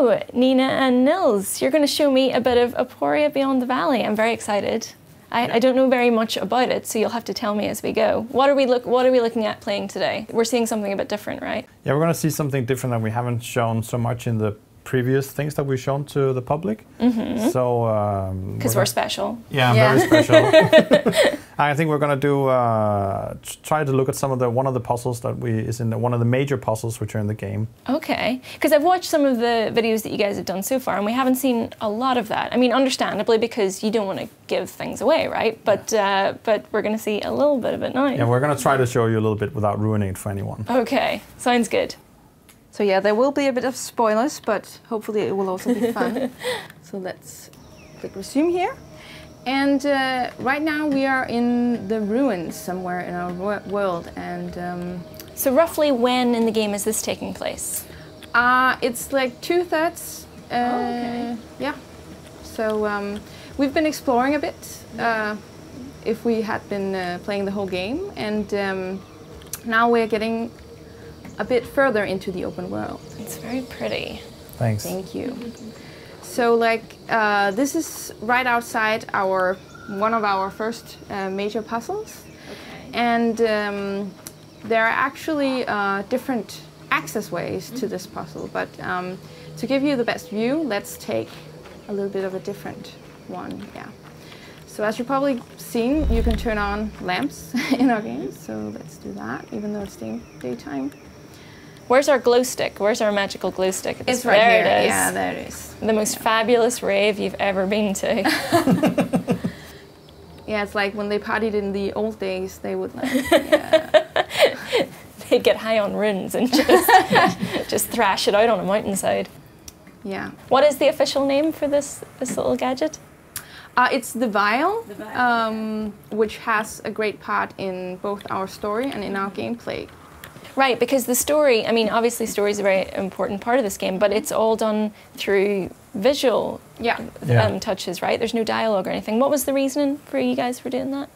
So, Nina and Nils, you're going to show me a bit of Aporia Beyond the Valley. I'm very excited. I don't know very much about it, so you'll have to tell me as we go. What are we looking at playing today? We're seeing something a bit different, right? Yeah, we're going to see something different that we haven't shown so much in the previous things that we've shown to the public. Mm-hmm. So because we're special. Yeah, very special. I think we're going to do try to look at one of the puzzles that is in one of the major puzzles which are in the game. Okay, because I've watched some of the videos that you guys have done so far, and we haven't seen a lot of that. I mean, understandably, because you don't want to give things away, right? But we're going to see a little bit of it now. Yeah, we're going to try to show you a little bit without ruining it for anyone. Okay, sounds good. So yeah, there will be a bit of spoilers, but hopefully it will also be fun. So let's click resume here. And right now we are in the ruins somewhere in our world. And so roughly when in the game is this taking place? It's like 2/3. Okay. Yeah. So we've been exploring a bit. If we had been playing the whole game, and now we're getting a bit further into the open world. It's very pretty. Thanks. Thank you. So like this is right outside one of our first major puzzles. Okay. And there are actually different access ways to this puzzle, but to give you the best view, let's take a little bit of a different one. Yeah. So as you've probably seen, you can turn on lamps in our game, so let's do that, even though it's daytime. Where's our glow stick? Where's our magical glow stick? It's right here. It is. Yeah, there it is. The most fabulous rave you've ever been to. Yeah, it's like when they partied in the old days, they would like, They'd get high on runes and just thrash it out on a mountainside. Yeah. What is the official name for this little gadget? It's the vial, which has a great part in both our story and in our gameplay. Right, because the story, I mean, obviously story is a very important part of this game, but it's all done through visual touches, right? There's no dialogue or anything. What was the reason for you guys for doing that?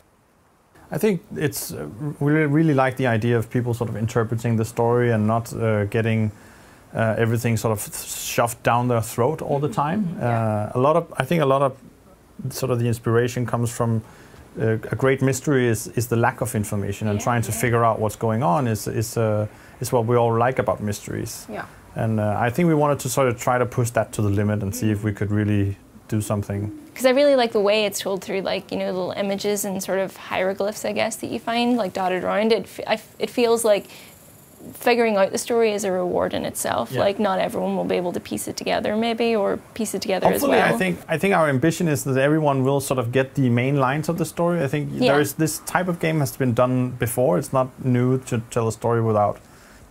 I think it's we really like the idea of people sort of interpreting the story and not getting everything sort of shoved down their throat all the time. I think a lot of sort of the inspiration comes from a great mystery is the lack of information, and trying to figure out what's going on is what we all like about mysteries. Yeah. And I think we wanted to sort of try to push that to the limit and see if we could really do something. Because I really like the way it's told through, like, you know, little images and sort of hieroglyphs, I guess, that you find like dotted around. It feels like figuring out the story is a reward in itself. Yeah. Like, not everyone will be able to piece it together, maybe, or piece it together Hopefully, as well. I think our ambition is that everyone will sort of get the main lines of the story. I think there is this type of game has been done before. It's not new to tell a story without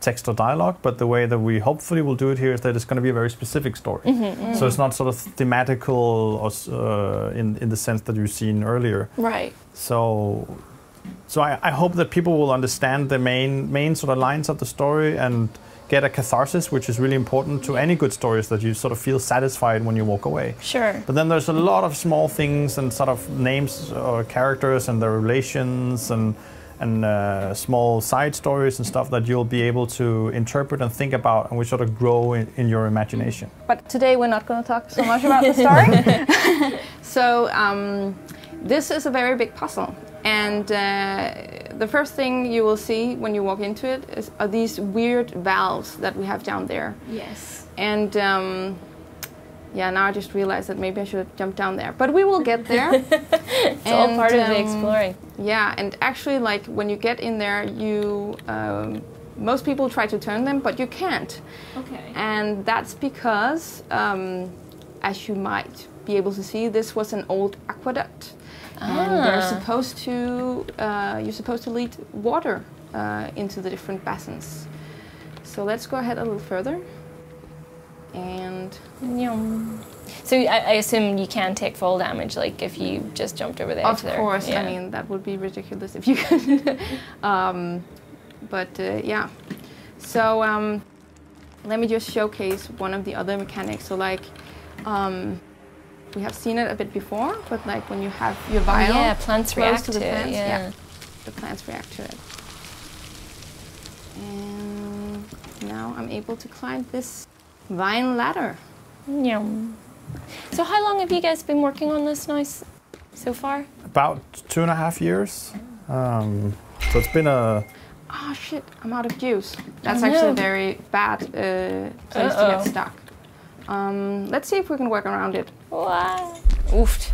text or dialogue, but the way that we hopefully will do it here is that it's going to be a very specific story. So it's not sort of thematical or in the sense that you've seen earlier. Right. So I hope that people will understand the main sort of lines of the story and get a catharsis, which is really important to any good stories, that you sort of feel satisfied when you walk away. Sure. But then there's a lot of small things and sort of names or characters and their relations and small side stories and stuff that you'll be able to interpret and think about, and which sort of grow in your imagination. But today we're not going to talk so much about the story. So this is a very big puzzle. And the first thing you will see when you walk into it are these weird valves that we have down there. Yes. And now I just realized that maybe I should have jumped down there. But we will get there. It's all part of the exploring. Yeah, and actually, like, when you get in there, you most people try to turn them, but you can't. Okay. And that's because, as you might be able to see, this was an old aqueduct. And they're supposed to, you're supposed to lead water into the different basins. So let's go ahead a little further. And so I assume you can take fall damage, like if you just jumped over the edge there. Of course, I mean, that would be ridiculous if you could. Yeah. So let me just showcase one of the other mechanics. So like, we have seen it a bit before, but like when you have your vial plants close react to the plants, yeah, the plants react to it. And now I'm able to climb this vine ladder. Yum. So how long have you guys been working on this now so far? About 2.5 years. So it's been a... Oh shit, I'm out of juice. That's actually a very bad place to get stuck. Let's see if we can work around it. Wow. Oof.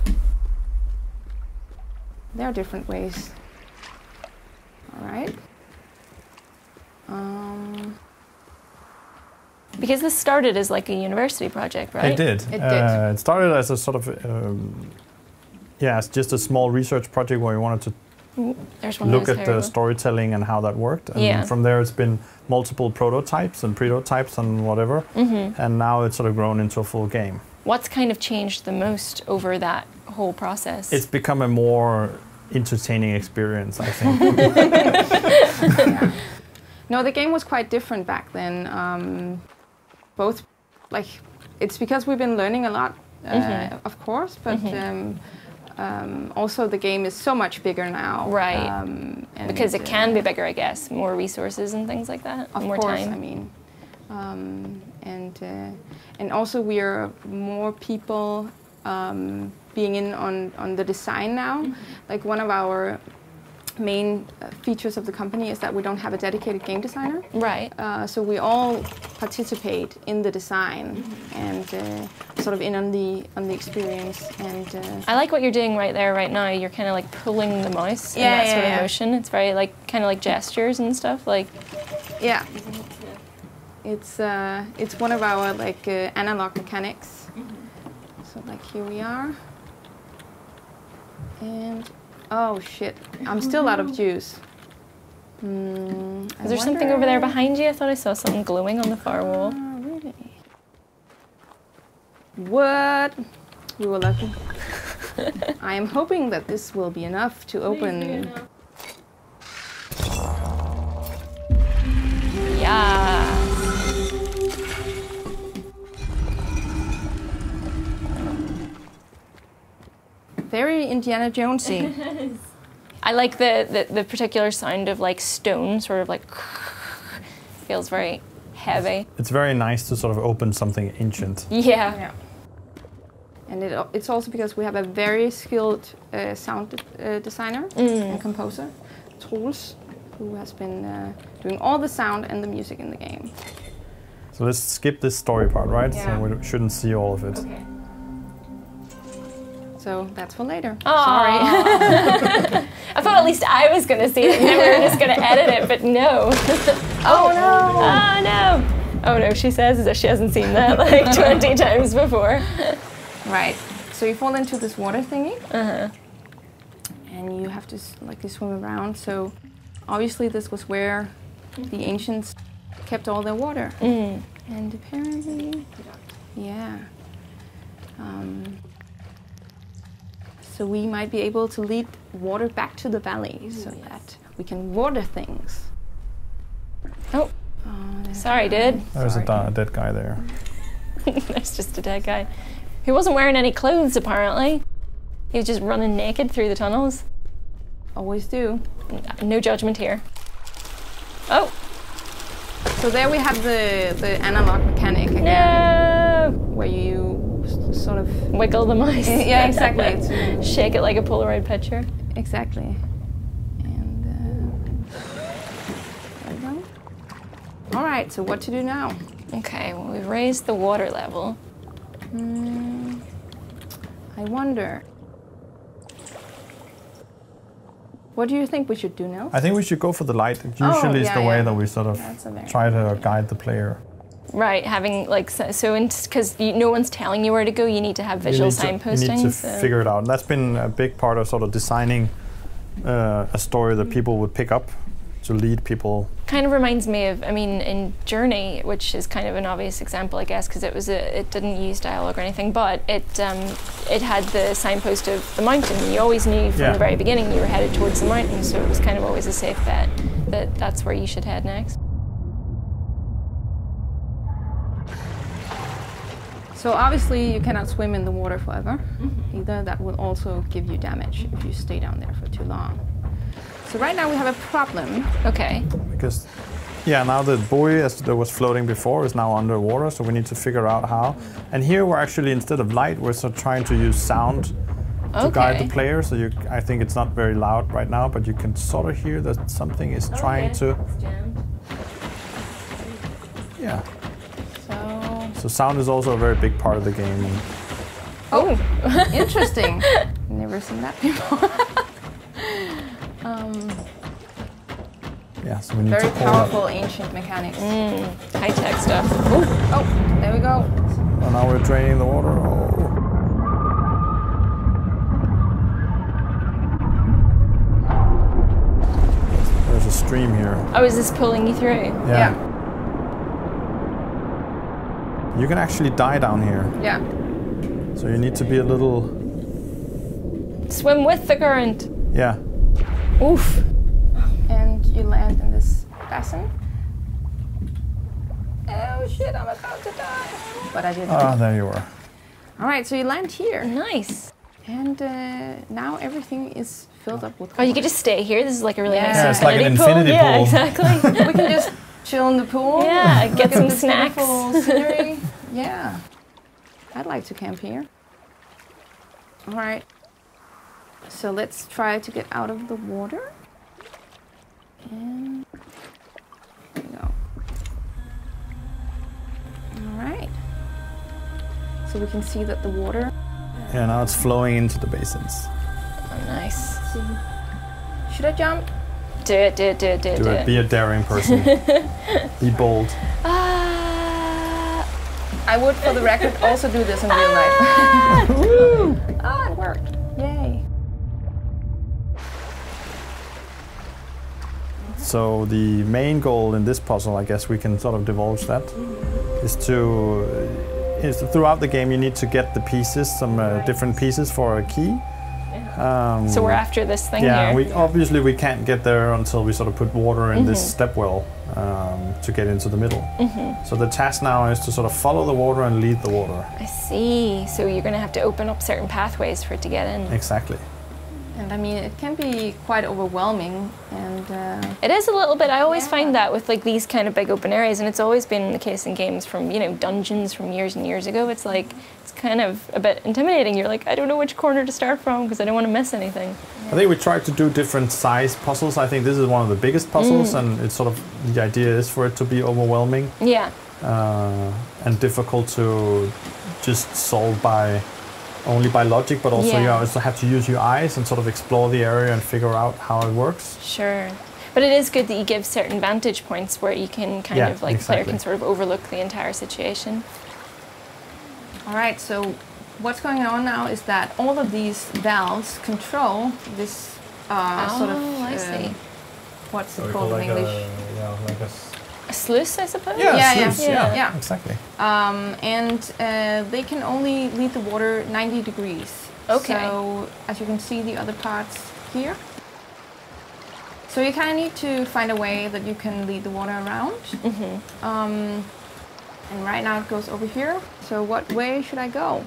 There are different ways. All right. Because this started as like a university project, right? It did. It did. It started as a sort of, it's just a small research project where we wanted to look at the storytelling and how that worked. And from there it's been multiple prototypes and prototypes and whatever. And now it's sort of grown into a full game. What's kind of changed the most over that whole process? It's become a more entertaining experience, I think. Yeah. No, the game was quite different back then. Both, like, it's because we've been learning a lot, of course, but also the game is so much bigger now. Right. And because it can be bigger, I guess. More resources and things like that. Of more course, time. I mean. And also we are more people being in on the design now. Like one of our main features of the company is that we don't have a dedicated game designer. Right. So we all participate in the design and sort of in on the experience. And I like what you're doing right there, right now. You're kind of like pulling the mouse in that sort of motion. It's very like kind of like gestures and stuff. Like. Yeah. It's one of our like analog mechanics. So like here we are. And oh shit, I'm still out of juice. Is there something over there behind you? I thought I saw something glowing on the far wall. Really? What? We were lucky. I am hoping that this will be enough to open. Yeah. Very Indiana Jonesy. I like the particular sound of like stone, sort of like feels very heavy. It's very nice to sort of open something ancient. Yeah. And it's also because we have a very skilled sound designer and composer, Nils, who has been doing all the sound and the music in the game. So let's skip this story part, right? Yeah. So we shouldn't see all of it. Okay. So that's for later. Aww. Sorry. I thought at least I was going to see it and then we were just going to edit it, but no. Oh no! Oh no! Oh no, she says as if she hasn't seen that like 20 times before. Right. So you fall into this water thingy. And you have to like swim around. So obviously this was where the ancients kept all their water. And apparently, yeah. So we might be able to lead water back to the valley so that we can water things. Oh, sorry, dude. There's a dead guy there. There's just a dead guy. He wasn't wearing any clothes, apparently. He was just running naked through the tunnels. Always do. No judgment here. Oh! So there we have the analog mechanic again. No! Where you sort of... Wiggle the mice. Yeah, exactly. Shake it like a Polaroid picture. Exactly. And there we go. All right, so what to do now? Okay, well, we've raised the water level. I wonder. What do you think we should do, Nils? I think we should go for the light. It usually is the way that we sort of try to guide the player. Right, having like, so because no one's telling you where to go, you need to have visual signposting. You need to figure it out. And that's been a big part of sort of designing a story that people would pick up to lead people. Kind of reminds me of, I mean, in Journey, which is kind of an obvious example, I guess, because it didn't use dialogue or anything, but it had the signpost of the mountain. You always knew from the very beginning you were headed towards the mountain, so it was kind of always a safe bet that that's where you should head next. So obviously you cannot swim in the water forever. Either that will also give you damage if you stay down there for too long. So right now we have a problem. Okay. Because Yeah, now the buoy that was floating before is now underwater, so we need to figure out how. And here we're actually, instead of light, we're sort of trying to use sound to guide the player. So I think it's not very loud right now, but you can sort of hear that something is trying to... Yeah. So sound is also a very big part of the game. And oh, interesting. Never seen that before. Yeah, so we need very to pull powerful ancient mechanics. High-tech stuff. Ooh. Oh, there we go. Oh, now we're draining the water. Oh. There's a stream here. Oh, is this pulling you through? Yeah. You can actually die down here. Yeah. So you need to be a little... Swim with the current. Yeah. Oof. And you land in this basin. Oh shit, I'm about to die. But I didn't. Ah, there you are. All right, so you land here. Nice. And now everything is filled up with water. Oh, you could just stay here. This is like a really nice it's like an infinity pool. Yeah, exactly. We can just chill in the pool. Yeah, get some snacks. Scenery. Yeah. I'd like to camp here. All right. So let's try to get out of the water. And there we go. All right. So we can see that the water... Yeah, now it's flowing into the basins. Oh, nice. Should I jump? Do it. Do it. Be a daring person. Be bold. I would, for the record, also do this in real life. Woo! Oh, it worked. Yay. So the main goal in this puzzle, I guess we can sort of divulge that, is throughout the game you need to get the pieces, some different pieces for a key. So we're after this thing here. Yeah, obviously we can't get there until we sort of put water in this stepwell to get into the middle. So the task now is to sort of follow the water and lead the water. I see. So you're going to have to open up certain pathways for it to get in. Exactly. And I mean, it can be quite overwhelming, and it is a little bit. I always find that with like these kind of big open areas, and it's always been the case in games from dungeons from years and years ago. It's like it's kind of a bit intimidating. You're like, I don't know which corner to start from because I don't want to miss anything. I think we tried to do different size puzzles. I think this is one of the biggest puzzles, and it's sort of the idea is for it to be overwhelming. Yeah. And difficult to just solve only by logic, but also you also have to use your eyes and sort of explore the area and figure out how it works. Sure. But it is good that you give certain vantage points where you can kind of like player can sort of overlook the entire situation. All right, so what's going on now is that all of these valves control this sort of I see. What's it called in English? A sluice, I suppose? Yeah, exactly. And they can only lead the water 90 degrees. Okay. So, as you can see, the other parts here. So you kind of need to find a way that you can lead the water around. And right now it goes over here. So what way should I go?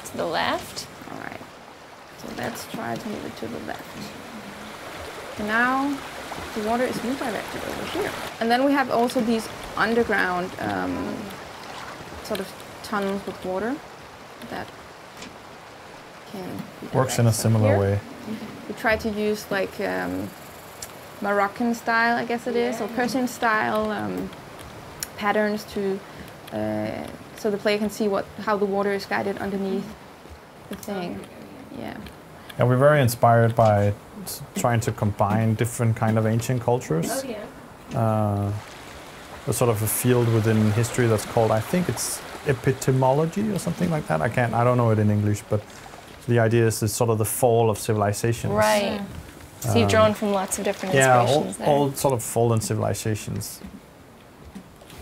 To the left. All right. So let's try to move it to the left. And now the water is redirected over here. And then we have also these underground sort of tunnels with water that can works in a similar way. We try to use like Moroccan style, I guess it is, or Persian style patterns to so the player can see how the water is guided underneath the thing. Yeah. Yeah, we're very inspired by trying to combine different kind of ancient cultures. Oh yeah. There's sort of a field within history that's called, I think it's epistemology or something like that. I don't know it in English, but the idea is it's sort of the fall of civilizations. Right. So you've drawn from lots of different inspirations there. all sort of fallen civilizations.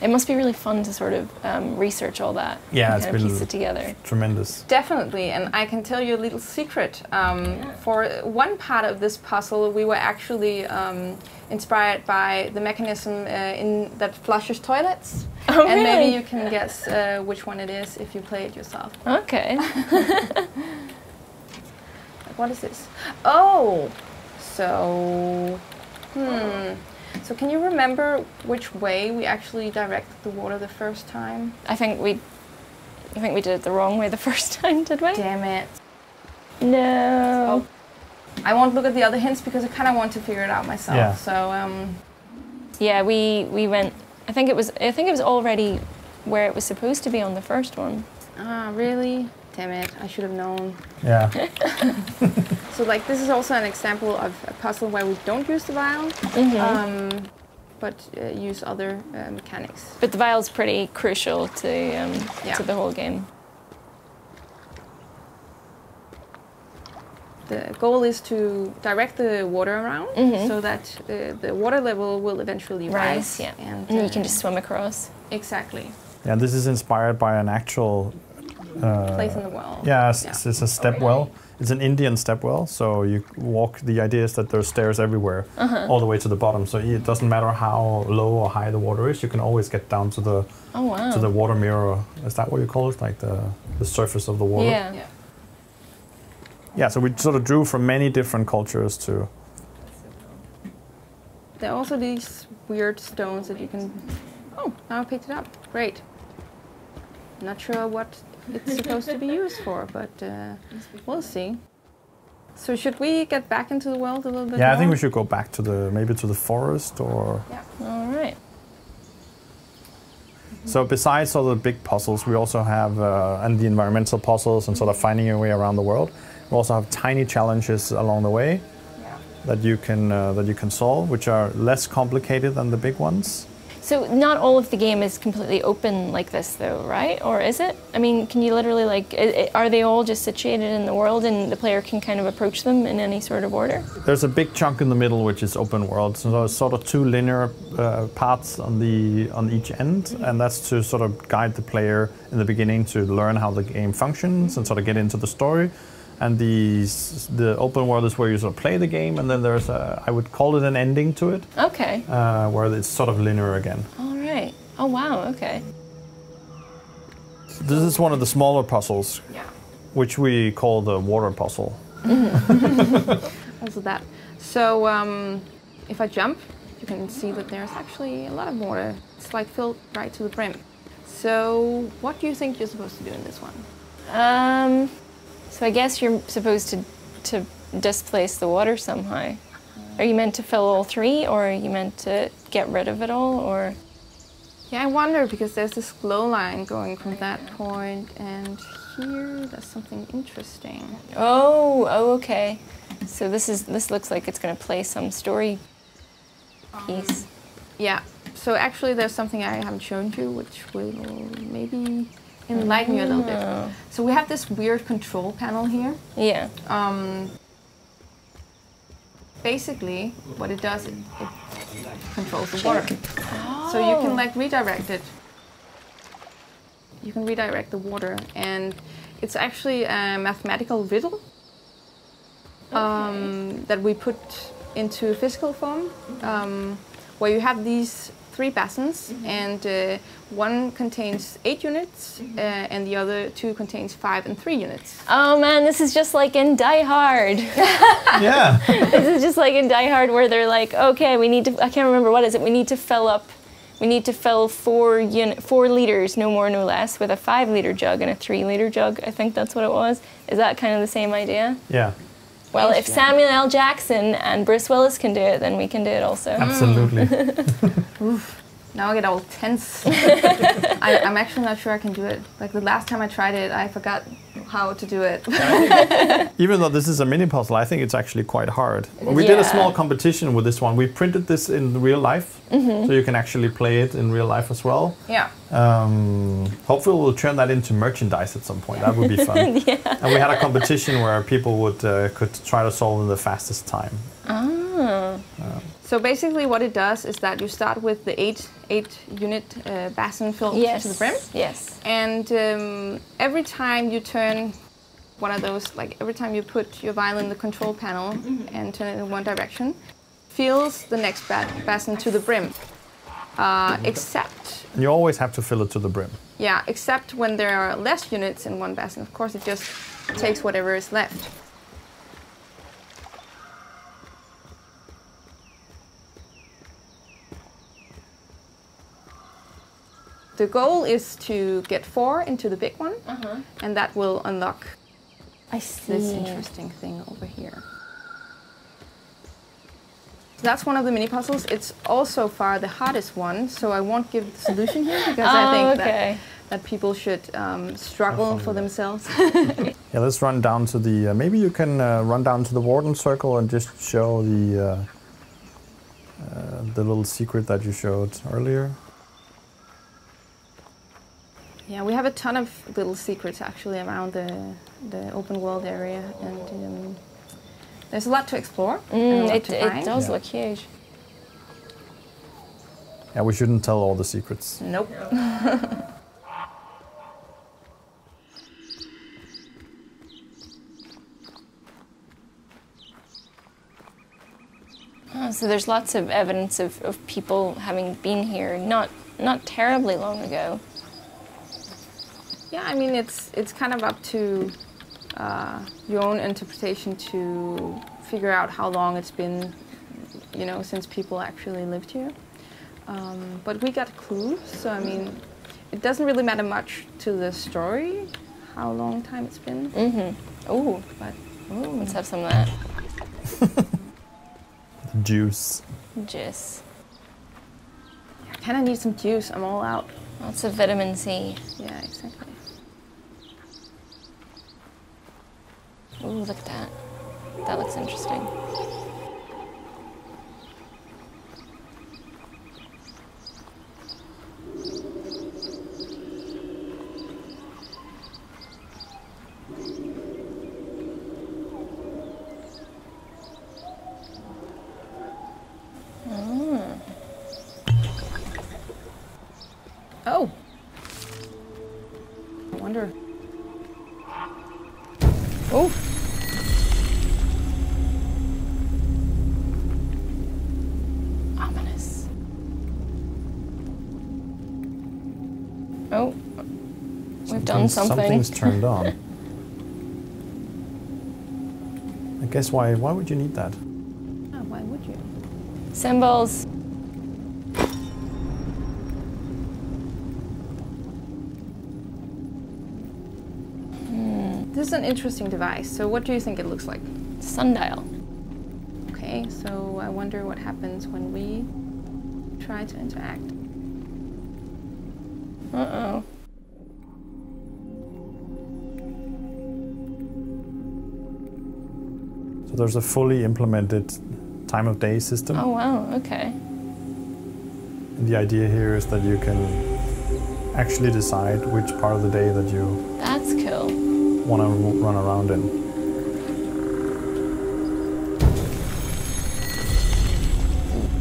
It must be really fun to sort of research all that. Yeah, and it's kind of been piece it together. Tremendous. Definitely, and I can tell you a little secret. For one part of this puzzle, we were actually inspired by the mechanism that flushes toilets. Oh, and really? maybe you can guess which one it is if you play it yourself. Okay. What is this? Oh, so So can you remember which way we actually directed the water the first time? I think we did it the wrong way the first time, did we? Damn it. No. Oh. I won't look at the other hints because I kind of want to figure it out myself. Yeah. So Yeah, we went. I think it was already where it was supposed to be on the first one. Ah, really? Damn it! I should have known. Yeah. So like this is also an example of a puzzle where we don't use the vial, but use other mechanics. But the vial's pretty crucial to the whole game. The goal is to direct the water around so that the water level will eventually rise. Yeah. And you can just swim across. Exactly. Yeah, this is inspired by an actual place in the well. Yeah, it's a step well. It's an Indian step well, so you walk. The idea is that there's stairs everywhere, all the way to the bottom. So it doesn't matter how low or high the water is, you can always get down to the to the water mirror. Is that what you call it? Like the surface of the water? Yeah. Yeah, so we sort of drew from many different cultures to... There are also these weird stones that you can... Oh, now I picked it up. Great. Not sure what it's supposed to be used for, but we'll see. So should we get back into the world a little bit more? I think we should go back to maybe to the forest or... Yeah. All right. So besides all the big puzzles, we also have and the environmental puzzles and sort of finding your way around the world. We also have tiny challenges along the way that you can solve, which are less complicated than the big ones. So not all of the game is completely open like this, though, right? Or is it? I mean, can you literally are they all just situated in the world, and the player can kind of approach them in any sort of order? There's a big chunk in the middle which is open world, so there's sort of two linear paths on each end, and that's to sort of guide the player in the beginning to learn how the game functions and sort of get into the story. And the open world is where you sort of play the game, and then there's I would call it an ending to it. Okay. Where it's sort of linear again. All right. Oh wow. Okay. This is one of the smaller puzzles, which we call the water puzzle. Also that. So if I jump, you can see that there's actually a lot of water. It's like filled right to the brim. So what do you think you're supposed to do in this one? So I guess you're supposed to displace the water somehow. Are you meant to fill all three, or are you meant to get rid of it all, or? Yeah, I wonder, because there's this glow line going from that point, and here there's something interesting. Oh, okay. So this looks like it's going to play some story piece. Yeah. So actually, there's something I haven't shown you, which will maybe enlighten you a little bit. So we have this weird control panel here. Yeah. Basically, what it does, it controls the water. So you can like redirect it. You can redirect the water, and it's actually a mathematical riddle that we put into physical form, where you have these 3 basins, and one contains 8 units, and the other 2 contains 5 and 3 units. Oh man, this is just like in Die Hard. Yeah. This is just like in Die Hard, where they're like, okay, we need to, I can't remember what is it, we need to fill 4 liters, no more, no less, with a 5-liter jug and a 3-liter jug. I think that's what it was. Is that kind of the same idea? Yeah. Well, if Samuel L. Jackson and Bruce Willis can do it, then we can do it also. Absolutely. Oof. Now I get all tense. I'm actually not sure I can do it. Like the last time I tried it, I forgot how to do it. Even though this is a mini puzzle, I think it's actually quite hard. We did a small competition with this one. We printed this in real life, so you can actually play it in real life as well. Yeah. Hopefully we'll turn that into merchandise at some point. That would be fun. And we had a competition where people could try to solve in the fastest time. So basically what it does is that you start with the 8 unit basin filled to the brim. Yes. And every time you turn one of those, like every time you put your vial in the control panel and turn it in one direction, fills the next basin to the brim. Except... And you always have to fill it to the brim. Yeah, except when there are less units in one basin. Of course, it just takes whatever is left. The goal is to get 4 into the big one, and that will unlock this interesting thing over here. So that's one of the mini puzzles. It's also far the hardest one, so I won't give the solution here because I think that people should struggle for themselves. Yeah, let's run down to the. Maybe you can run down to the warden circle and just show the little secret that you showed earlier. Yeah, we have a ton of little secrets actually around the open world area, and there's a lot to explore. It does look huge. Yeah, we shouldn't tell all the secrets. Nope. So there's lots of evidence of people having been here not terribly long ago. Yeah, I mean, it's kind of up to your own interpretation to figure out how long it's been, you know, since people actually lived here. But we got clues, so I mean, it doesn't really matter much to the story how long time it's been. Oh, but let's have some of that. Juice. Juice. I kind of need some juice. I'm all out. Lots of vitamin C. Yeah, exactly. Ooh, look at that. That looks interesting. Oh. I wonder. Oh. Ominous. Oh. We've done something. Something's turned on. I guess why would you need that? Oh, why would you? Symbols. This is an interesting device. So what do you think it looks like? Sundial. Okay, so I wonder what happens when we try to interact. Uh-oh. So there's a fully implemented time of day system. Oh, wow, okay. And the idea here is that you can actually decide which part of the day that you That's cool. want to run around in.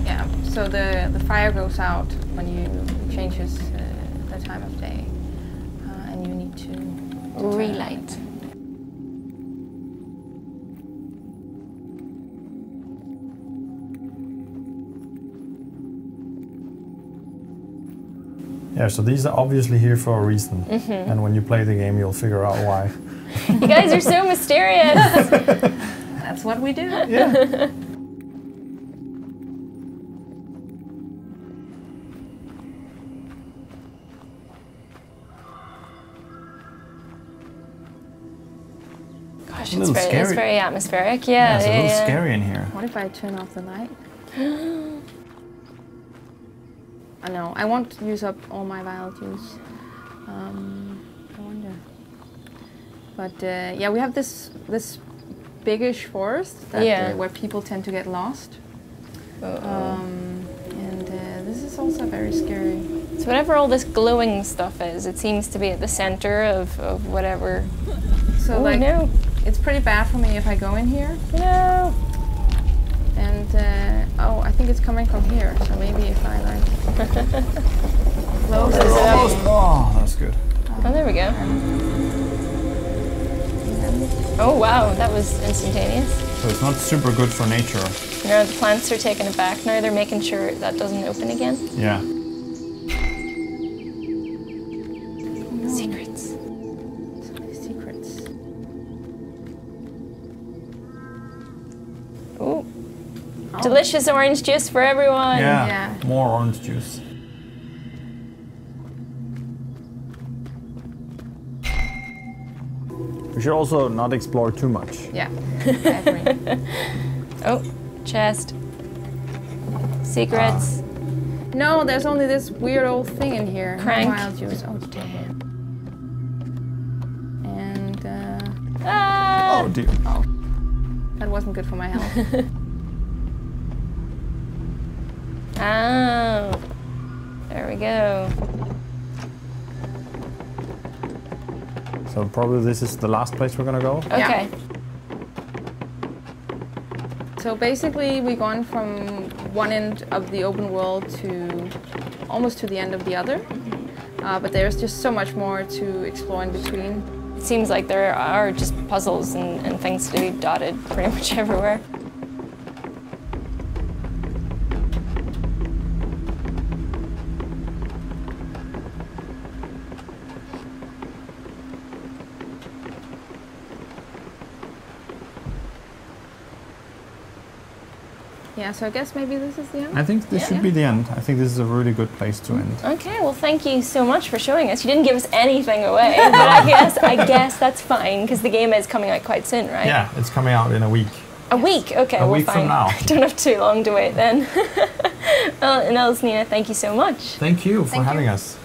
Yeah, so the fire goes out when you changes the time of day, and you need to Relight. Yeah, so these are obviously here for a reason. And when you play the game, you'll figure out why. You guys are so mysterious. That's what we do. Yeah. Gosh, A little it's scary. very atmospheric. Yeah, It's a little yeah. scary in here. What if I turn off the light? I know, I won't use up all my vial juice. I wonder. But yeah, we have this biggish forest that, where people tend to get lost. And this is also very scary. So whatever all this glowing stuff is, it seems to be at the center of whatever. So like, no. It's pretty bad for me if I go in here. No. And oh, I think it's coming from here. So maybe if I like close it Oh, that's good. Oh, there we go. Oh wow, that was instantaneous. So it's not super good for nature. No, the plants are taking it back now. They're making sure that doesn't open again. Yeah. Secrets. So many secrets. Ooh. Delicious orange juice for everyone. Yeah. Yeah. More orange juice. We should also not explore too much. Yeah, I agree. Oh, chest. Secrets. No, there's only this weird old thing in here. Crank. Wild juice. Oh, damn. And, Oh dear. oh. That wasn't good for my health. Oh. There we go. So probably this is the last place we're gonna go. Okay. So basically, we've gone from one end of the open world to almost to the end of the other. But there's just so much more to explore in between. It seems like there are just puzzles and things to do dotted pretty much everywhere. Yeah, so I guess maybe this is the end? I think this should be the end. I think this is a really good place to end. Okay, well, thank you so much for showing us. You didn't give us anything away, but I guess that's fine because the game is coming out quite soon, right? Yeah, it's coming out in a week. A week? Okay, A well, week fine. from now. Don't have too long to wait then. Well, Nils, Nina, thank you so much. Thank you for Thank having you. us.